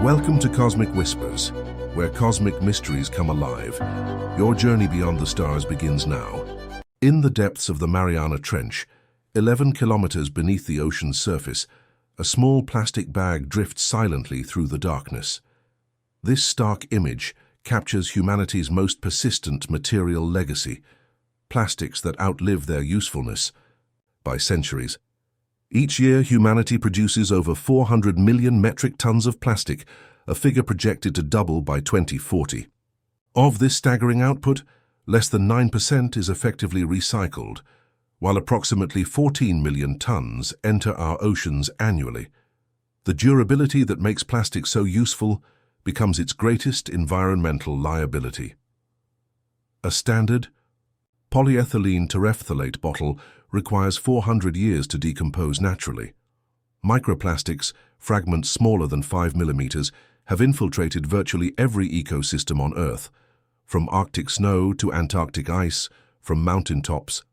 Welcome to Cosmic Whispers, where cosmic mysteries come alive. Your journey beyond the stars begins now. In the depths of the Mariana Trench, 11 kilometers beneath the ocean's surface, a small plastic bag drifts silently through the darkness. This stark image captures humanity's most persistent material legacy, plastics that outlive their usefulness by centuries. Each year, humanity produces over 400 million metric tons of plastic, a figure projected to double by 2040. Of this staggering output, less than 9% is effectively recycled, while approximately 14 million tons enter our oceans annually. The durability that makes plastic so useful becomes its greatest environmental liability. A standard polyethylene terephthalate bottle requires 400 years to decompose naturally. Microplastics, fragments smaller than 5 millimeters, have infiltrated virtually every ecosystem on Earth, from Arctic snow to Antarctic ice, from mountaintops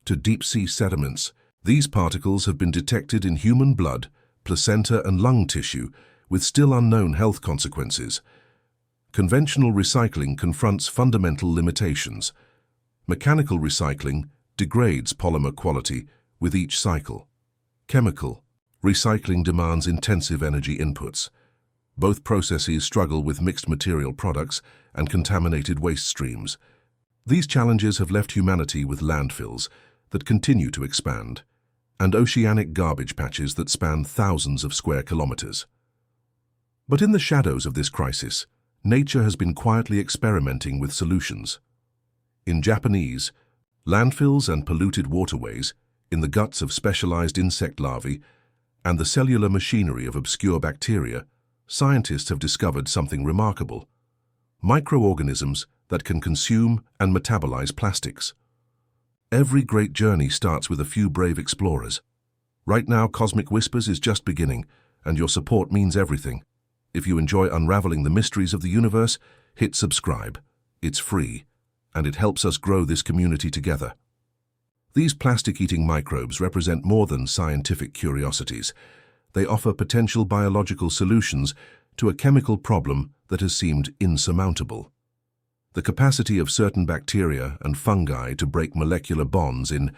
to deep-sea sediments. These particles have been detected in human blood, placenta and lung tissue, with still unknown health consequences. Conventional recycling confronts fundamental limitations. Mechanical recycling degrades polymer quality with each cycle. Chemical recycling demands intensive energy inputs. Both processes struggle with mixed material products and contaminated waste streams. These challenges have left humanity with landfills that continue to expand, and oceanic garbage patches that span thousands of square kilometers. But in the shadows of this crisis, nature has been quietly experimenting with solutions. In Japanese, landfills and polluted waterways, in the guts of specialized insect larvae, and the cellular machinery of obscure bacteria, scientists have discovered something remarkable: microorganisms that can consume and metabolize plastics. Every great journey starts with a few brave explorers. Right now, Cosmic Whispers is just beginning, and your support means everything. If you enjoy unraveling the mysteries of the universe, hit subscribe. It's free, and it helps us grow this community together. These plastic-eating microbes represent more than scientific curiosities. They offer potential biological solutions to a chemical problem that has seemed insurmountable. The capacity of certain bacteria and fungi to break molecular bonds in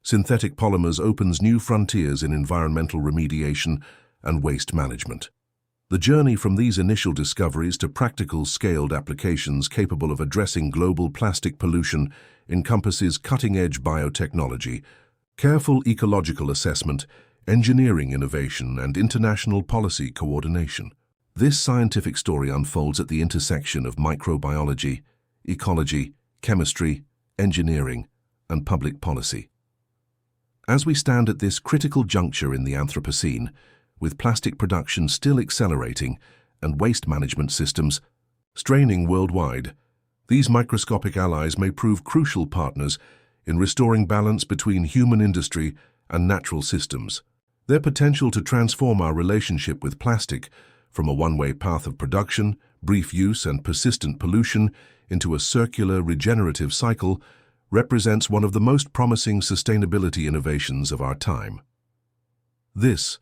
synthetic polymers opens new frontiers in environmental remediation and waste management. The journey from these initial discoveries to practical scaled applications capable of addressing global plastic pollution encompasses cutting-edge biotechnology, careful ecological assessment, engineering innovation, and international policy coordination. This scientific story unfolds at the intersection of microbiology, ecology, chemistry, engineering, and public policy. As we stand at this critical juncture in the Anthropocene, with plastic production still accelerating and waste management systems straining worldwide, these microscopic allies may prove crucial partners in restoring balance between human industry and natural systems. Their potential to transform our relationship with plastic from a one-way path of production, brief use, and persistent pollution into a circular, regenerative cycle represents one of the most promising sustainability innovations of our time. This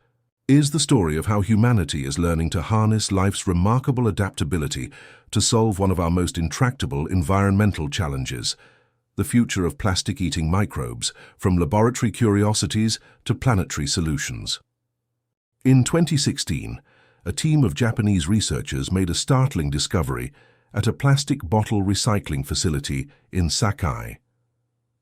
is the story of how humanity is learning to harness life's remarkable adaptability to solve one of our most intractable environmental challenges: the future of plastic-eating microbes, from laboratory curiosities to planetary solutions. In 2016, a team of Japanese researchers made a startling discovery at a plastic bottle recycling facility in Sakai.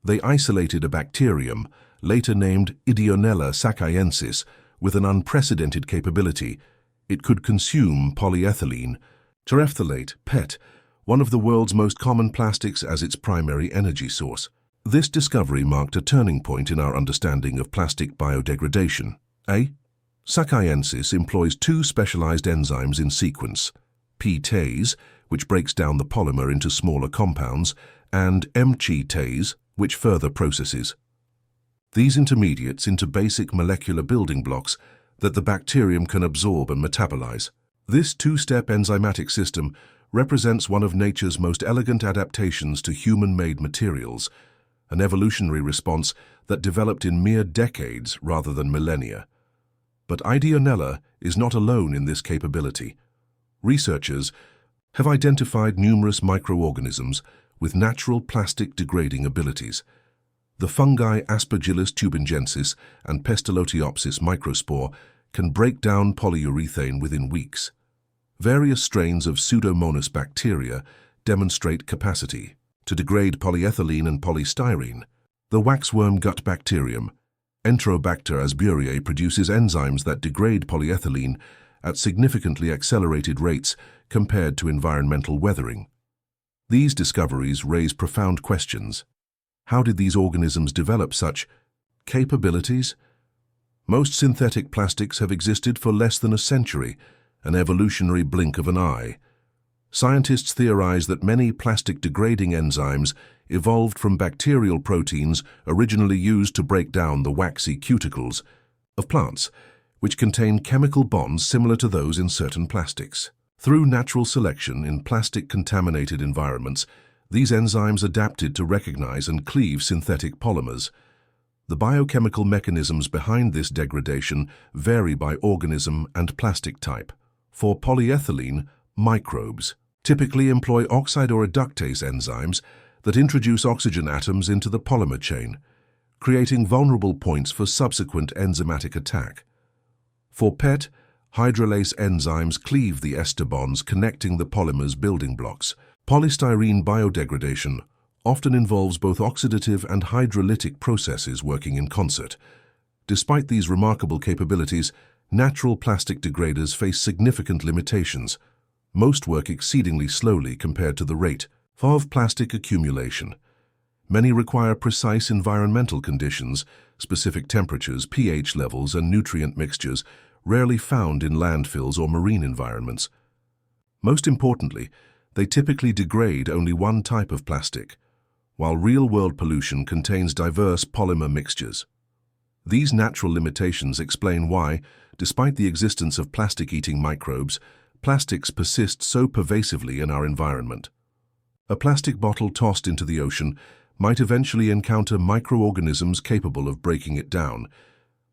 They isolated a bacterium, later named Ideonella sakaiensis, with an unprecedented capability. It could consume polyethylene terephthalate, PET, one of the world's most common plastics, as its primary energy source. This discovery marked a turning point in our understanding of plastic biodegradation. Sakaiensis employs two specialized enzymes in sequence: P-tase, which breaks down the polymer into smaller compounds, and M-chi-tase, which further processes these intermediates into basic molecular building blocks that the bacterium can absorb and metabolize. This two-step enzymatic system represents one of nature's most elegant adaptations to human-made materials, an evolutionary response that developed in mere decades rather than millennia. But Ideonella is not alone in this capability. Researchers have identified numerous microorganisms with natural plastic degrading abilities. The fungi Aspergillus tubangensis and Pestaloteuopsis microspore can break down polyurethane within weeks. Various strains of Pseudomonas bacteria demonstrate capacity to degrade polyethylene and polystyrene. The waxworm gut bacterium, Enterobacter asburiae, produces enzymes that degrade polyethylene at significantly accelerated rates compared to environmental weathering. These discoveries raise profound questions. How did these organisms develop such capabilities? Most synthetic plastics have existed for less than a century, an evolutionary blink of an eye. Scientists theorize that many plastic-degrading enzymes evolved from bacterial proteins originally used to break down the waxy cuticles of plants, which contain chemical bonds similar to those in certain plastics. Through natural selection in plastic-contaminated environments, these enzymes adapted to recognize and cleave synthetic polymers. The biochemical mechanisms behind this degradation vary by organism and plastic type. For polyethylene, microbes typically employ oxide or reductase enzymes that introduce oxygen atoms into the polymer chain, creating vulnerable points for subsequent enzymatic attack. For PET, hydrolase enzymes cleave the ester bonds connecting the polymer's building blocks. Polystyrene biodegradation often involves both oxidative and hydrolytic processes working in concert. Despite these remarkable capabilities, natural plastic degraders face significant limitations. Most work exceedingly slowly compared to the rate of plastic accumulation. Many require precise environmental conditions, specific temperatures, pH levels, and nutrient mixtures rarely found in landfills or marine environments. Most importantly, they typically degrade only one type of plastic, while real-world pollution contains diverse polymer mixtures. These natural limitations explain why, despite the existence of plastic-eating microbes, plastics persist so pervasively in our environment. A plastic bottle tossed into the ocean might eventually encounter microorganisms capable of breaking it down,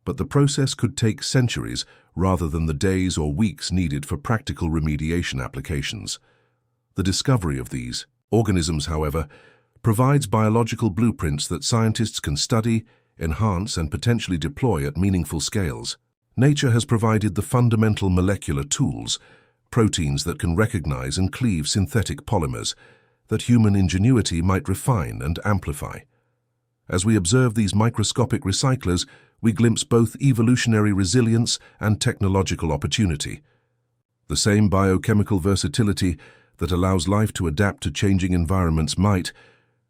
but the process could take centuries rather than the days or weeks needed for practical remediation applications. The discovery of these organisms, however, provides biological blueprints that scientists can study, enhance, and potentially deploy at meaningful scales. Nature has provided the fundamental molecular tools, proteins that can recognize and cleave synthetic polymers, that human ingenuity might refine and amplify. As we observe these microscopic recyclers, we glimpse both evolutionary resilience and technological opportunity. The same biochemical versatility that allows life to adapt to changing environments might,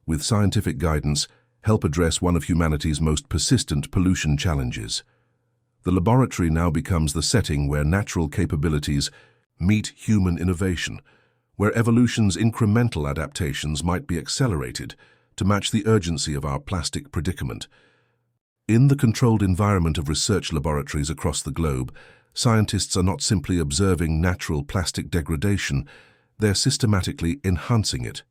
with scientific guidance, help address one of humanity's most persistent pollution challenges. The laboratory now becomes the setting where natural capabilities meet human innovation, where evolution's incremental adaptations might be accelerated to match the urgency of our plastic predicament. In the controlled environment of research laboratories across the globe, scientists are not simply observing natural plastic degradation, they're systematically enhancing it.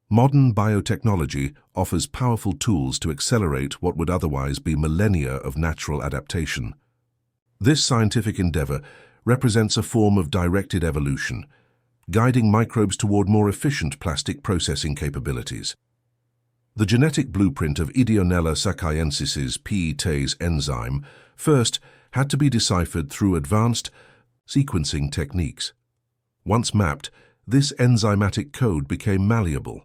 Modern biotechnology offers powerful tools to accelerate what would otherwise be millennia of natural adaptation. This scientific endeavor represents a form of directed evolution, guiding microbes toward more efficient plastic processing capabilities. The genetic blueprint of Ideonella sakaiensis's PETase enzyme first had to be deciphered through advanced sequencing techniques. Once mapped, this enzymatic code became malleable.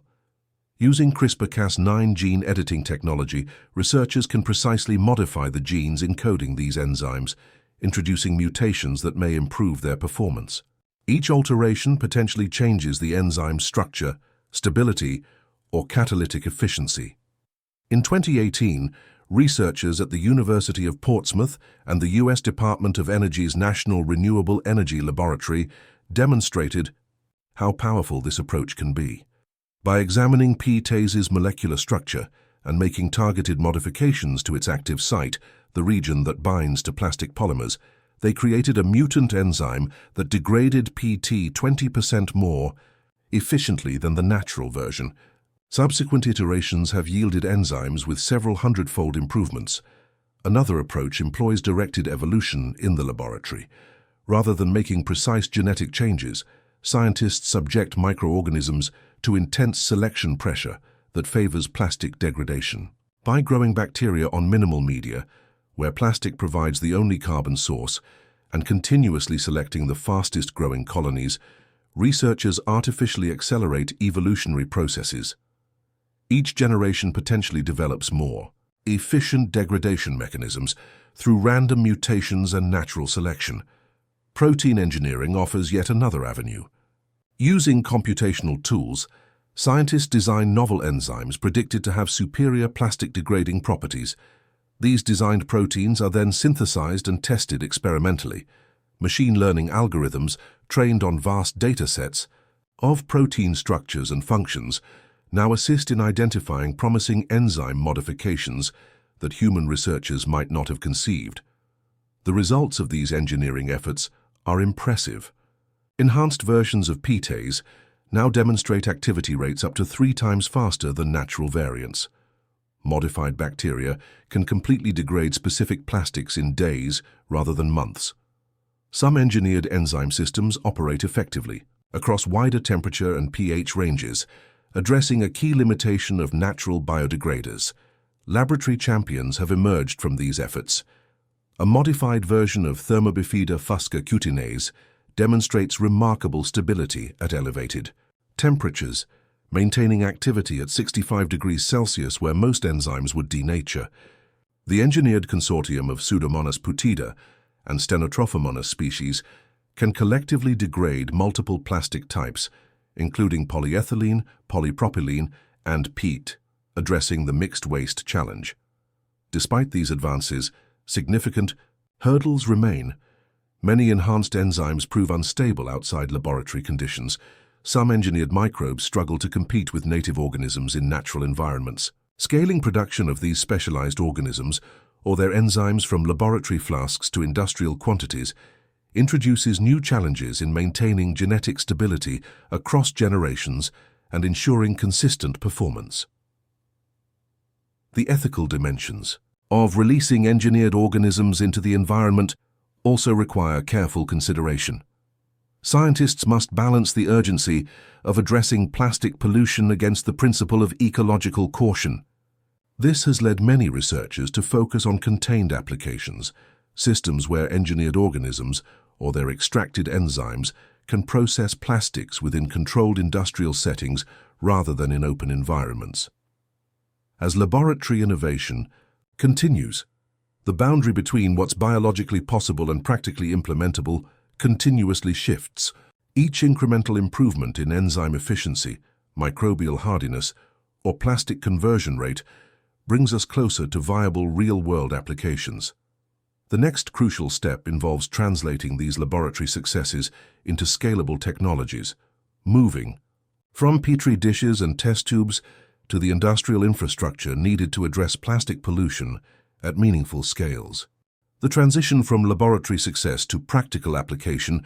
Using CRISPR-Cas9 gene editing technology, researchers can precisely modify the genes encoding these enzymes, introducing mutations that may improve their performance. Each alteration potentially changes the enzyme's structure, stability, or catalytic efficiency. In 2018, researchers at the University of Portsmouth and the U.S. Department of Energy's National Renewable Energy Laboratory demonstrated how powerful this approach can be. By examining PETase's molecular structure and making targeted modifications to its active site, the region that binds to plastic polymers, they created a mutant enzyme that degraded PT 20% more efficiently than the natural version. Subsequent iterations have yielded enzymes with several hundredfold improvements. Another approach employs directed evolution in the laboratory. Rather than making precise genetic changes, scientists subject microorganisms to intense selection pressure that favors plastic degradation. By growing bacteria on minimal media, where plastic provides the only carbon source, and continuously selecting the fastest-growing colonies, researchers artificially accelerate evolutionary processes. Each generation potentially develops more efficient degradation mechanisms through random mutations and natural selection. Protein engineering offers yet another avenue. Using computational tools, scientists design novel enzymes predicted to have superior plastic-degrading properties. These designed proteins are then synthesized and tested experimentally. Machine learning algorithms, trained on vast data sets of protein structures and functions, now assist in identifying promising enzyme modifications that human researchers might not have conceived. The results of these engineering efforts are impressive. Enhanced versions of PTAs now demonstrate activity rates up to 3 times faster than natural variants. Modified bacteria can completely degrade specific plastics in days rather than months. Some engineered enzyme systems operate effectively across wider temperature and pH ranges, addressing a key limitation of natural biodegraders. Laboratory champions have emerged from these efforts. A modified version of Thermobifida fusca cutinase demonstrates remarkable stability at elevated temperatures, maintaining activity at 65 degrees Celsius where most enzymes would denature. The engineered consortium of Pseudomonas putida and Stenotrophomonas species can collectively degrade multiple plastic types, including polyethylene, polypropylene, and peat, addressing the mixed waste challenge. Despite these advances, significant hurdles remain. Many enhanced enzymes prove unstable outside laboratory conditions. Some engineered microbes struggle to compete with native organisms in natural environments. Scaling production of these specialized organisms, or their enzymes from laboratory flasks to industrial quantities, introduces new challenges in maintaining genetic stability across generations and ensuring consistent performance. The ethical dimensions of releasing engineered organisms into the environment also require careful consideration. Scientists must balance the urgency of addressing plastic pollution against the principle of ecological caution. This has led many researchers to focus on contained applications, systems where engineered organisms or their extracted enzymes can process plastics within controlled industrial settings rather than in open environments. As laboratory innovation continues, the boundary between what's biologically possible and practically implementable continuously shifts. Each incremental improvement in enzyme efficiency, microbial hardiness, or plastic conversion rate brings us closer to viable real-world applications. The next crucial step involves translating these laboratory successes into scalable technologies, moving from petri dishes and test tubes to the industrial infrastructure needed to address plastic pollution at meaningful scales. The transition from laboratory success to practical application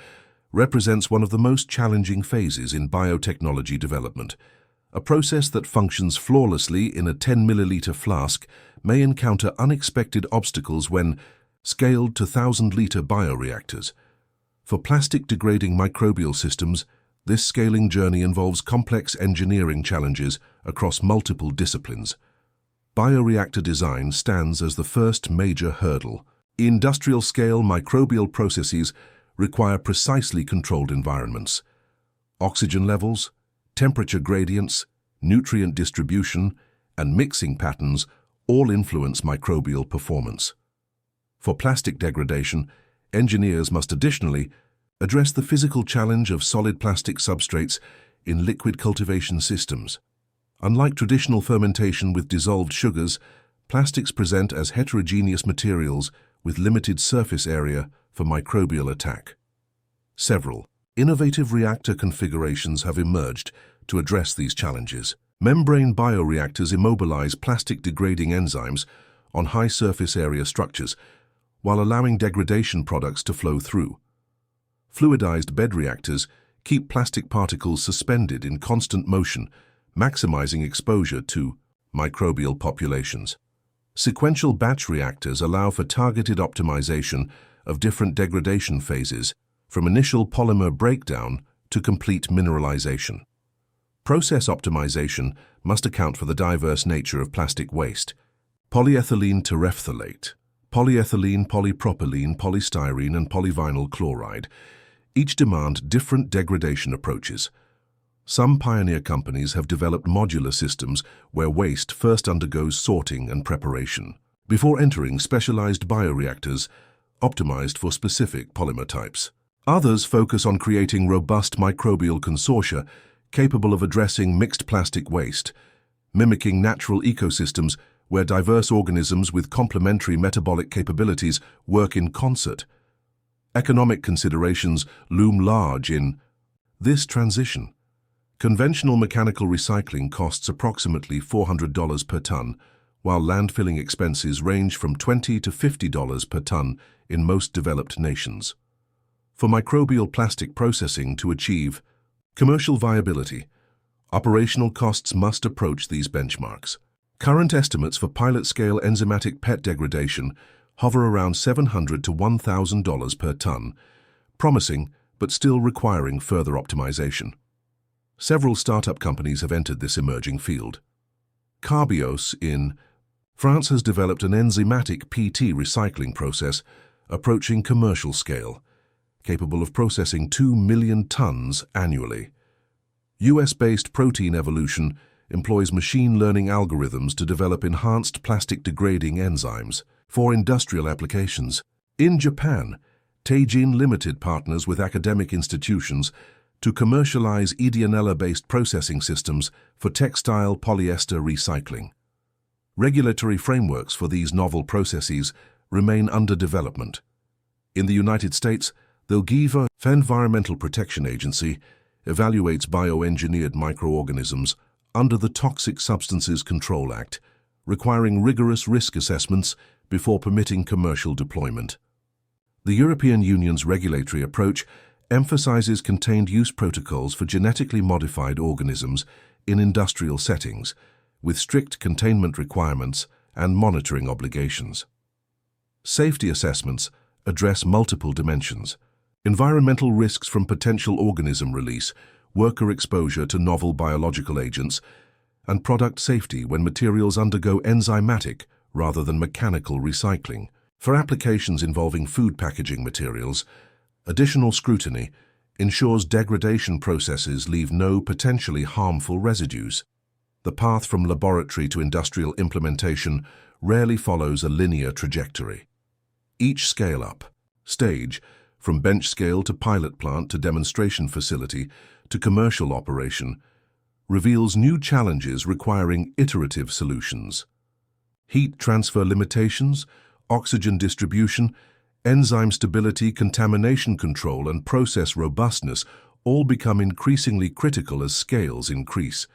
represents one of the most challenging phases in biotechnology development. A process that functions flawlessly in a 10-milliliter flask may encounter unexpected obstacles when scaled to 1,000-liter bioreactors. For plastic-degrading microbial systems, this scaling journey involves complex engineering challenges across multiple disciplines. Bioreactor design stands as the first major hurdle. Industrial-scale microbial processes require precisely controlled environments. Oxygen levels, temperature gradients, nutrient distribution, and mixing patterns all influence microbial performance. For plastic degradation, engineers must additionally address the physical challenge of solid plastic substrates in liquid cultivation systems. Unlike traditional fermentation with dissolved sugars, plastics present as heterogeneous materials with limited surface area for microbial attack. Several innovative reactor configurations have emerged to address these challenges. Membrane bioreactors immobilize plastic-degrading enzymes on high surface area structures while allowing degradation products to flow through. Fluidized bed reactors keep plastic particles suspended in constant motion, maximizing exposure to microbial populations. Sequential batch reactors allow for targeted optimization of different degradation phases, from initial polymer breakdown to complete mineralization. Process optimization must account for the diverse nature of plastic waste. Polyethylene terephthalate, polyethylene, polypropylene, polystyrene, and polyvinyl chloride each demand different degradation approaches. Some pioneer companies have developed modular systems where waste first undergoes sorting and preparation before entering specialized bioreactors optimized for specific polymer types. Others focus on creating robust microbial consortia capable of addressing mixed plastic waste, mimicking natural ecosystems where diverse organisms with complementary metabolic capabilities work in concert. Economic considerations loom large in this transition. Conventional mechanical recycling costs approximately $400 per ton, while landfilling expenses range from $20 to $50 per ton in most developed nations. For microbial plastic processing to achieve commercial viability, operational costs must approach these benchmarks. Current estimates for pilot-scale enzymatic PET degradation hover around $700 to $1,000 per ton, promising but still requiring further optimization. Several startup companies have entered this emerging field. Carbios in France has developed an enzymatic PT recycling process approaching commercial scale, capable of processing 2 million tons annually. US-based Protein Evolution employs machine learning algorithms to develop enhanced plastic-degrading enzymes for industrial applications. In Japan, Teijin Limited partners with academic institutions to commercialize Ideonella-based processing systems for textile polyester recycling. Regulatory frameworks for these novel processes remain under development. In the United States, the GEVA Environmental Protection Agency evaluates bioengineered microorganisms under the Toxic Substances Control Act, requiring rigorous risk assessments before permitting commercial deployment. The European Union's regulatory approach emphasizes contained use protocols for genetically modified organisms in industrial settings, with strict containment requirements and monitoring obligations. Safety assessments address multiple dimensions: environmental risks from potential organism release, worker exposure to novel biological agents, and product safety when materials undergo enzymatic rather than mechanical recycling. For applications involving food packaging materials, additional scrutiny ensures degradation processes leave no potentially harmful residues. The path from laboratory to industrial implementation rarely follows a linear trajectory. Each scale-up stage, from bench scale to pilot plant to demonstration facility to commercial operation, reveals new challenges requiring iterative solutions. Heat transfer limitations, oxygen distribution, enzyme stability, contamination control, and process robustness all become increasingly critical as scales increase.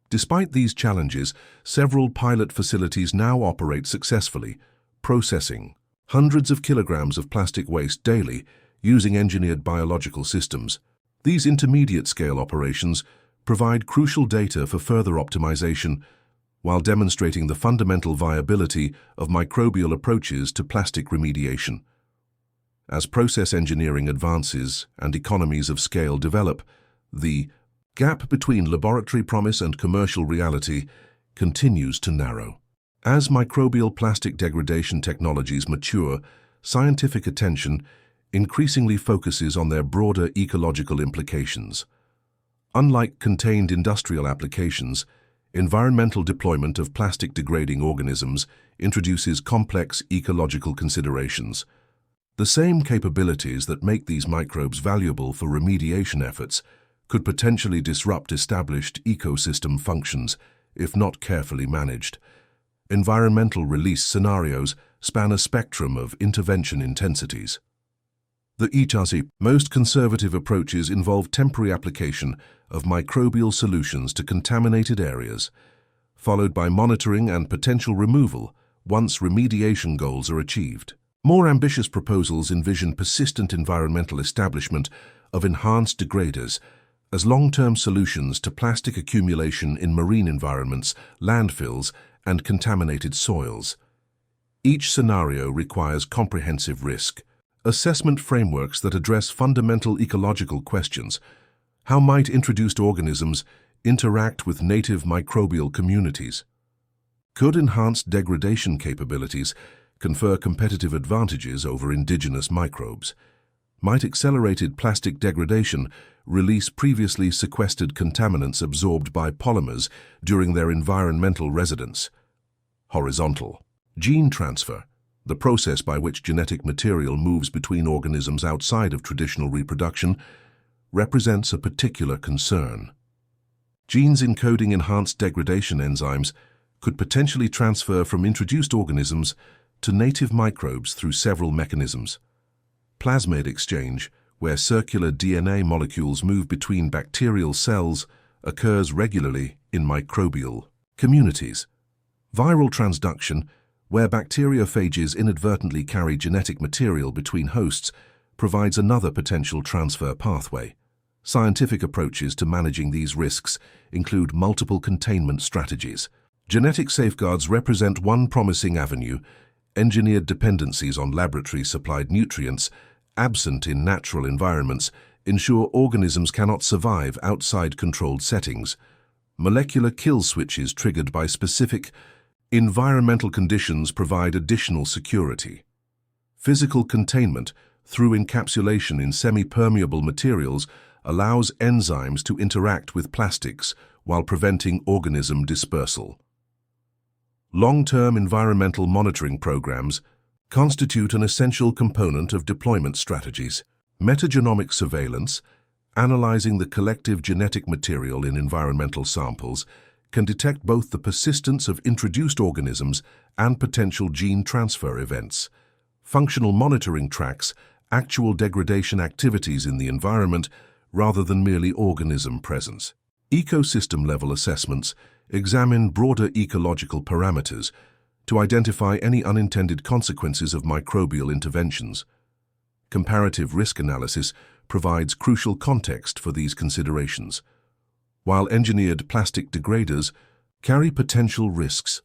Despite these challenges, several pilot facilities now operate successfully, processing hundreds of kilograms of plastic waste daily using engineered biological systems. These intermediate-scale operations provide crucial data for further optimization while demonstrating the fundamental viability of microbial approaches to plastic remediation. As process engineering advances and economies of scale develop, the gap between laboratory promise and commercial reality continues to narrow. As microbial plastic degradation technologies mature, scientific attention increasingly focuses on their broader ecological implications. Unlike contained industrial applications, environmental deployment of plastic-degrading organisms introduces complex ecological considerations. The same capabilities that make these microbes valuable for remediation efforts could potentially disrupt established ecosystem functions if not carefully managed. Environmental release scenarios span a spectrum of intervention intensities. The most conservative approaches involve temporary application of microbial solutions to contaminated areas, followed by monitoring and potential removal once remediation goals are achieved. More ambitious proposals envision persistent environmental establishment of enhanced degraders as long-term solutions to plastic accumulation in marine environments, landfills, and contaminated soils. Each scenario requires comprehensive risk assessment frameworks that address fundamental ecological questions. How might introduced organisms interact with native microbial communities? Could enhanced degradation capabilities confer competitive advantages over indigenous microbes? Might accelerated plastic degradation release previously sequestered contaminants absorbed by polymers during their environmental residence? Horizontal. Gene transfer, the process by which genetic material moves between organisms outside of traditional reproduction, represents a particular concern. Genes encoding enhanced degradation enzymes could potentially transfer from introduced organisms to native microbes through several mechanisms. Plasmid exchange, where circular DNA molecules move between bacterial cells, occurs regularly in microbial communities. Viral transduction, where bacteriophages inadvertently carry genetic material between hosts, provides another potential transfer pathway. Scientific approaches to managing these risks include multiple containment strategies. Genetic safeguards represent one promising avenue. Engineered dependencies on laboratory-supplied nutrients, absent in natural environments, ensure organisms cannot survive outside controlled settings. Molecular kill switches triggered by specific environmental conditions provide additional security. Physical containment through encapsulation in semi-permeable materials allows enzymes to interact with plastics while preventing organism dispersal. Long-term environmental monitoring programs constitute an essential component of deployment strategies. Metagenomic surveillance, analyzing the collective genetic material in environmental samples, can detect both the persistence of introduced organisms and potential gene transfer events. Functional monitoring tracks actual degradation activities in the environment rather than merely organism presence. Ecosystem-level assessments examine broader ecological parameters to identify any unintended consequences of microbial interventions. Comparative risk analysis provides crucial context for these considerations. While engineered plastic degraders carry potential risks,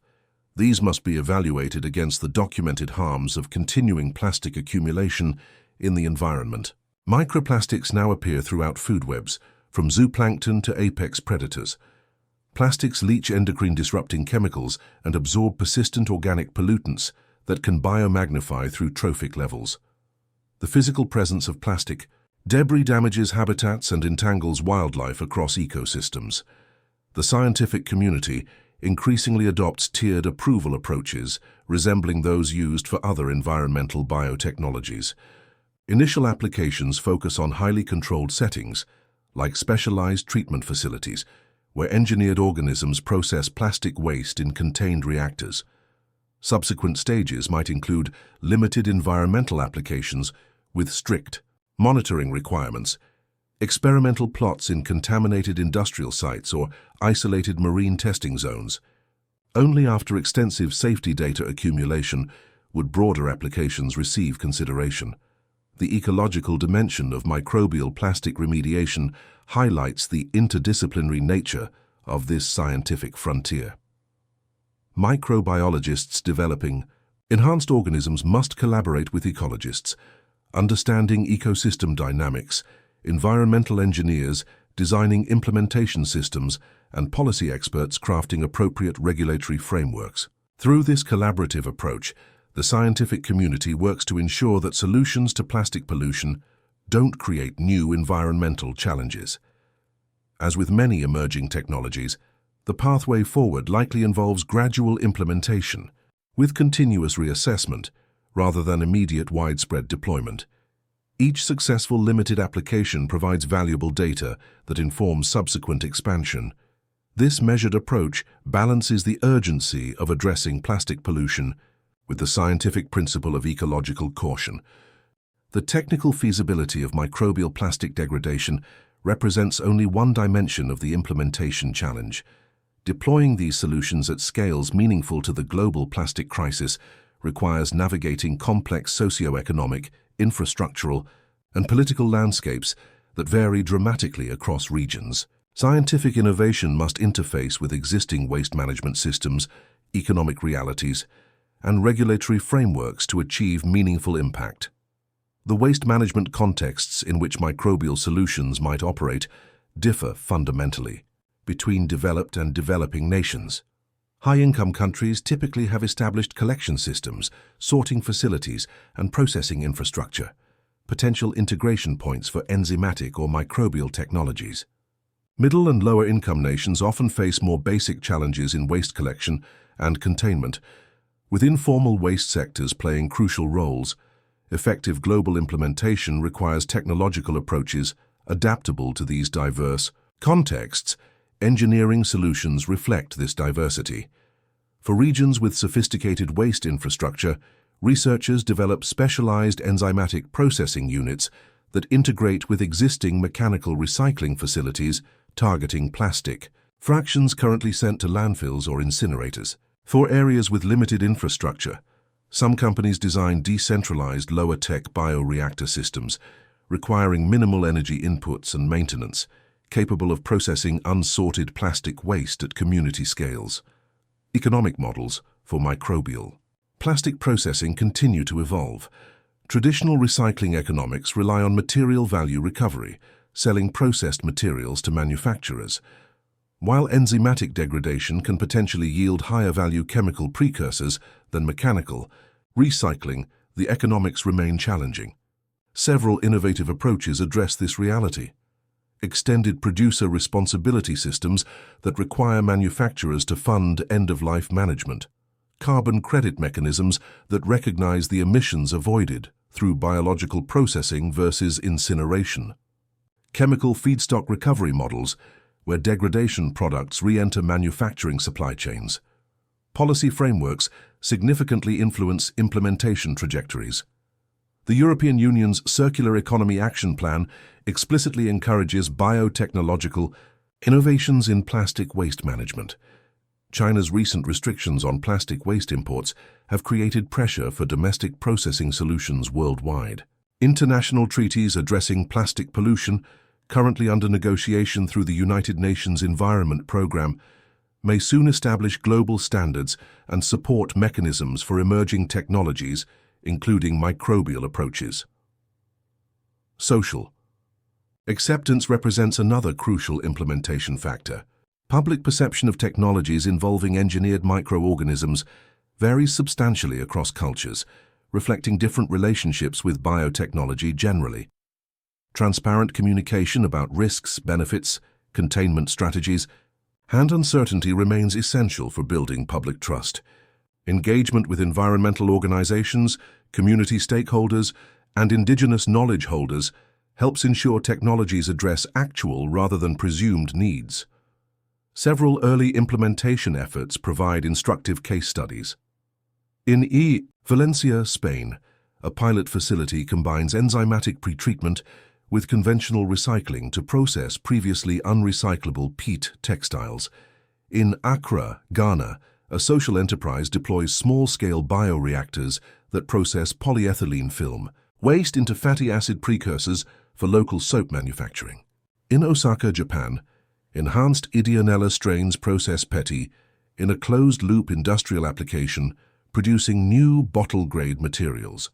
these must be evaluated against the documented harms of continuing plastic accumulation in the environment. Microplastics now appear throughout food webs, from zooplankton to apex predators. Plastics leach endocrine-disrupting chemicals and absorb persistent organic pollutants that can biomagnify through trophic levels. The physical presence of plastic debris damages habitats and entangles wildlife across ecosystems. The scientific community increasingly adopts tiered approval approaches resembling those used for other environmental biotechnologies. Initial applications focus on highly controlled settings, like specialized treatment facilities, where engineered organisms process plastic waste in contained reactors. Subsequent stages might include limited environmental applications with strict monitoring requirements, experimental plots in contaminated industrial sites or isolated marine testing zones. Only after extensive safety data accumulation would broader applications receive consideration. The ecological dimension of microbial plastic remediation highlights the interdisciplinary nature of this scientific frontier. Microbiologists developing enhanced organisms must collaborate with ecologists, understanding ecosystem dynamics, environmental engineers designing implementation systems, and policy experts crafting appropriate regulatory frameworks. Through this collaborative approach, the scientific community works to ensure that solutions to plastic pollution don't create new environmental challenges. As with many emerging technologies, the pathway forward likely involves gradual implementation, with continuous reassessment, rather than immediate widespread deployment. Each successful limited application provides valuable data that informs subsequent expansion. This measured approach balances the urgency of addressing plastic pollution with the scientific principle of ecological caution. The technical feasibility of microbial plastic degradation represents only one dimension of the implementation challenge. Deploying these solutions at scales meaningful to the global plastic crisis requires navigating complex socio-economic, infrastructural, and political landscapes that vary dramatically across regions. Scientific innovation must interface with existing waste management systems, economic realities, and regulatory frameworks to achieve meaningful impact. The waste management contexts in which microbial solutions might operate differ fundamentally between developed and developing nations. High-income countries typically have established collection systems, sorting facilities, and processing infrastructure, potential integration points for enzymatic or microbial technologies. Middle and lower-income nations often face more basic challenges in waste collection and containment, with informal waste sectors playing crucial roles. Effective global implementation requires technological approaches adaptable to these diverse contexts. Engineering solutions reflect this diversity. For regions with sophisticated waste infrastructure, researchers develop specialized enzymatic processing units that integrate with existing mechanical recycling facilities targeting plastic fractions currently sent to landfills or incinerators. For areas with limited infrastructure, some companies design decentralized lower-tech bioreactor systems, requiring minimal energy inputs and maintenance, capable of processing unsorted plastic waste at community scales. Economic models for microbial plastic processing continue to evolve. Traditional recycling economics rely on material value recovery, selling processed materials to manufacturers. While enzymatic degradation can potentially yield higher-value chemical precursors than mechanical recycling, the economics remain challenging. Several innovative approaches address this reality. Extended producer responsibility systems that require manufacturers to fund end-of-life management. Carbon credit mechanisms that recognize the emissions avoided through biological processing versus incineration. Chemical feedstock recovery models where degradation products re-enter manufacturing supply chains. Policy frameworks significantly influence implementation trajectories. The European Union's Circular Economy Action Plan explicitly encourages biotechnological innovations in plastic waste management. China's recent restrictions on plastic waste imports have created pressure for domestic processing solutions worldwide. International treaties addressing plastic pollution, currently under negotiation through the United Nations Environment Programme, may soon establish global standards and support mechanisms for emerging technologies, including microbial approaches. Social acceptance represents another crucial implementation factor. Public perception of technologies involving engineered microorganisms varies substantially across cultures, reflecting different relationships with biotechnology generally. Transparent communication about risks, benefits, containment strategies, and uncertainty remains essential for building public trust. Engagement with environmental organizations, community stakeholders, and indigenous knowledge holders helps ensure technologies address actual rather than presumed needs. Several early implementation efforts provide instructive case studies. In Valencia, Spain, a pilot facility combines enzymatic pretreatment with conventional recycling to process previously unrecyclable peat textiles. In Accra, Ghana, a social enterprise deploys small-scale bioreactors that process polyethylene film waste into fatty acid precursors for local soap manufacturing. In Osaka, Japan, enhanced Ideonella strains process PETI in a closed-loop industrial application, producing new bottle-grade materials.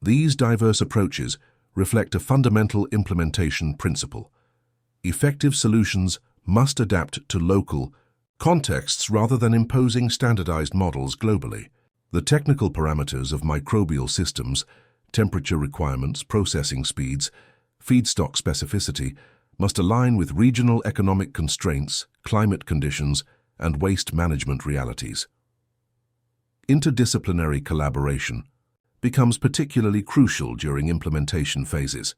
These diverse approaches reflect a fundamental implementation principle. Effective solutions must adapt to local contexts rather than imposing standardized models globally. The technical parameters of microbial systems, temperature requirements, processing speeds, feedstock specificity, must align with regional economic constraints, climate conditions, and waste management realities. Interdisciplinary collaboration becomes particularly crucial during implementation phases.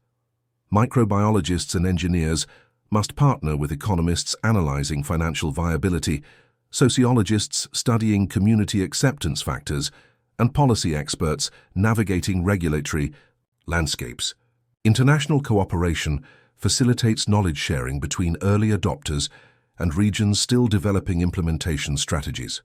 Microbiologists and engineers must partner with economists analyzing financial viability, sociologists studying community acceptance factors, and policy experts navigating regulatory landscapes. International cooperation facilitates knowledge sharing between early adopters and regions still developing implementation strategies.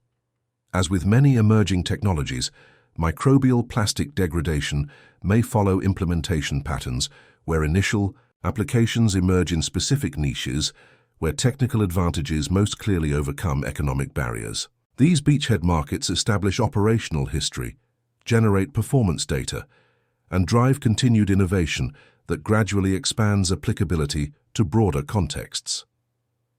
As with many emerging technologies, microbial plastic degradation may follow implementation patterns where initial applications emerge in specific niches where technical advantages most clearly overcome economic barriers. These beachhead markets establish operational history, generate performance data, and drive continued innovation that gradually expands applicability to broader contexts.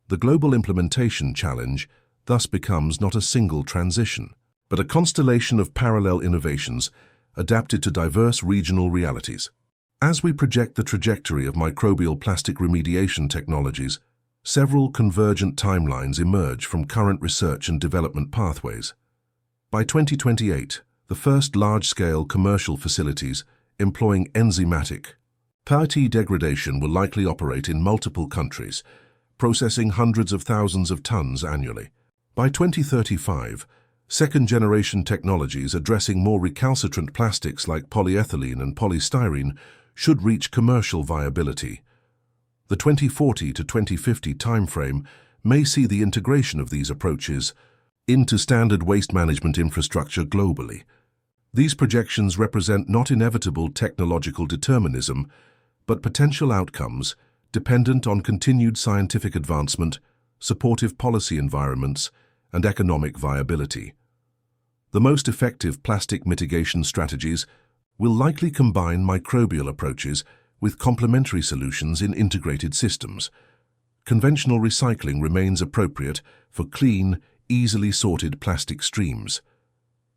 The global implementation challenge thus becomes not a single transition, but a constellation of parallel innovations adapted to diverse regional realities. As we project the trajectory of microbial plastic remediation technologies, several convergent timelines emerge from current research and development pathways. By 2028, the first large-scale commercial facilities employing enzymatic plastic degradation will likely operate in multiple countries, processing hundreds of thousands of tons annually. By 2035, second-generation technologies addressing more recalcitrant plastics like polyethylene and polystyrene should reach commercial viability. The 2040 to 2050 timeframe may see the integration of these approaches into standard waste management infrastructure globally. These projections represent not inevitable technological determinism, but potential outcomes dependent on continued scientific advancement, supportive policy environments, and economic viability. The most effective plastic mitigation strategies will likely combine microbial approaches with complementary solutions in integrated systems. Conventional recycling remains appropriate for clean, easily sorted plastic streams.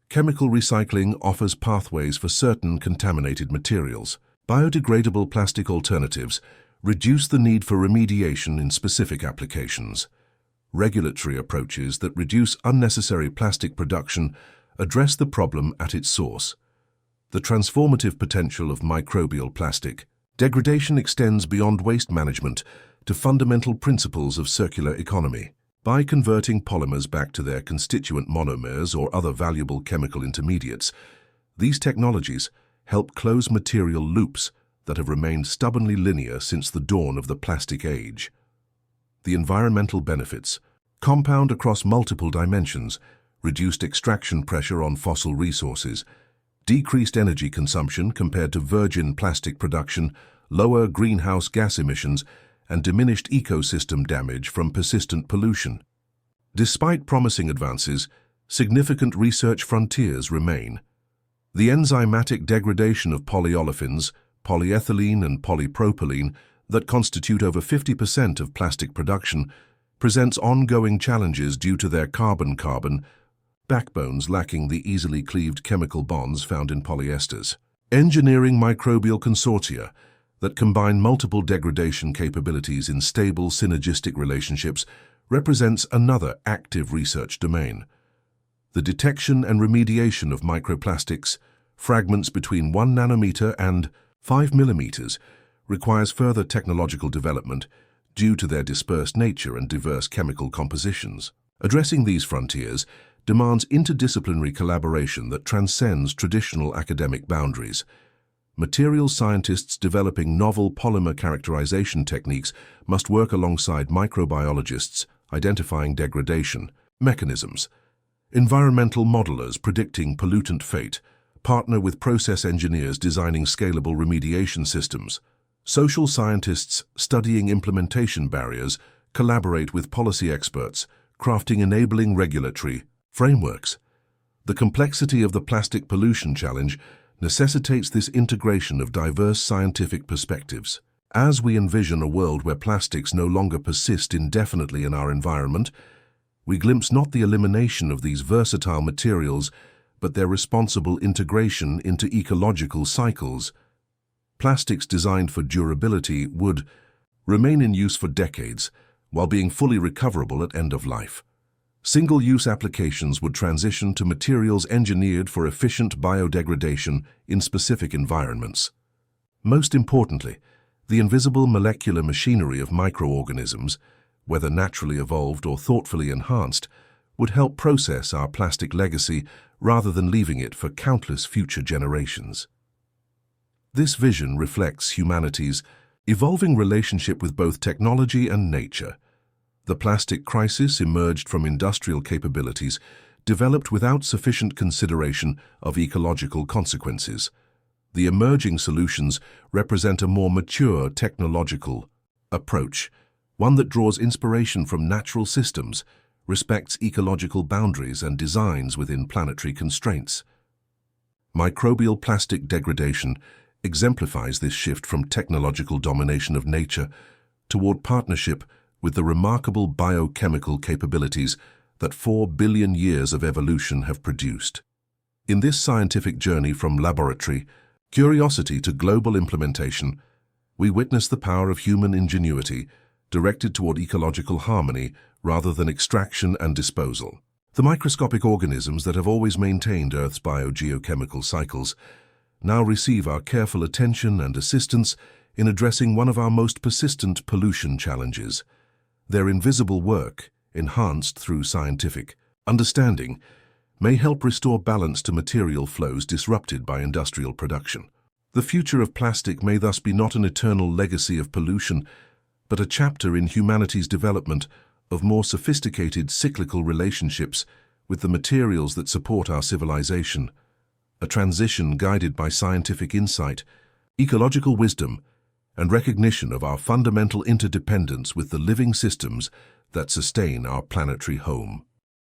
Chemical recycling offers pathways for certain contaminated materials. Biodegradable plastic alternatives reduce the need for remediation in specific applications. Regulatory approaches that reduce unnecessary plastic production address the problem at its source. The transformative potential of microbial plastic degradation extends beyond waste management to fundamental principles of circular economy. By converting polymers back to their constituent monomers or other valuable chemical intermediates, these technologies help close material loops that have remained stubbornly linear since the dawn of the plastic age. The environmental benefits compound across multiple dimensions: reduced extraction pressure on fossil resources, decreased energy consumption compared to virgin plastic production, lower greenhouse gas emissions, and diminished ecosystem damage from persistent pollution. Despite promising advances, significant research frontiers remain. The enzymatic degradation of polyolefins, polyethylene and polypropylene that constitute over 50% of plastic production presents ongoing challenges due to their carbon-carbon backbones lacking the easily cleaved chemical bonds found in polyesters. Engineering microbial consortia that combine multiple degradation capabilities in stable synergistic relationships represents another active research domain. The detection and remediation of microplastics, fragments between 1 nanometer and 5 millimeters, requires further technological development due to their dispersed nature and diverse chemical compositions. Addressing these frontiers demands interdisciplinary collaboration that transcends traditional academic boundaries. Materials scientists developing novel polymer characterization techniques must work alongside microbiologists identifying degradation mechanisms. Environmental modelers predicting pollutant fate partner with process engineers designing scalable remediation systems. Social scientists studying implementation barriers collaborate with policy experts, crafting enabling regulatory frameworks. The complexity of the plastic pollution challenge necessitates this integration of diverse scientific perspectives. As we envision a world where plastics no longer persist indefinitely in our environment, we glimpse not the elimination of these versatile materials, but their responsible integration into ecological cycles. Plastics designed for durability would remain in use for decades, while being fully recoverable at end of life. Single-use applications would transition to materials engineered for efficient biodegradation in specific environments. Most importantly, the invisible molecular machinery of microorganisms, whether naturally evolved or thoughtfully enhanced, would help process our plastic legacy rather than leaving it for countless future generations. This vision reflects humanity's evolving relationship with both technology and nature. The plastic crisis emerged from industrial capabilities developed without sufficient consideration of ecological consequences. The emerging solutions represent a more mature technological approach, one that draws inspiration from natural systems, respects ecological boundaries and designs within planetary constraints. Microbial plastic degradation exemplifies this shift from technological domination of nature toward partnership with the remarkable biochemical capabilities that 4 billion years of evolution have produced. In this scientific journey from laboratory curiosity to global implementation, we witness the power of human ingenuity directed toward ecological harmony rather than extraction and disposal. The microscopic organisms that have always maintained Earth's biogeochemical cycles now receive our careful attention and assistance in addressing one of our most persistent pollution challenges. Their invisible work, enhanced through scientific understanding, may help restore balance to material flows disrupted by industrial production. The future of plastic may thus be not an eternal legacy of pollution, but a chapter in humanity's development of more sophisticated cyclical relationships with the materials that support our civilization, a transition guided by scientific insight, ecological wisdom, and recognition of our fundamental interdependence with the living systems that sustain our planetary home.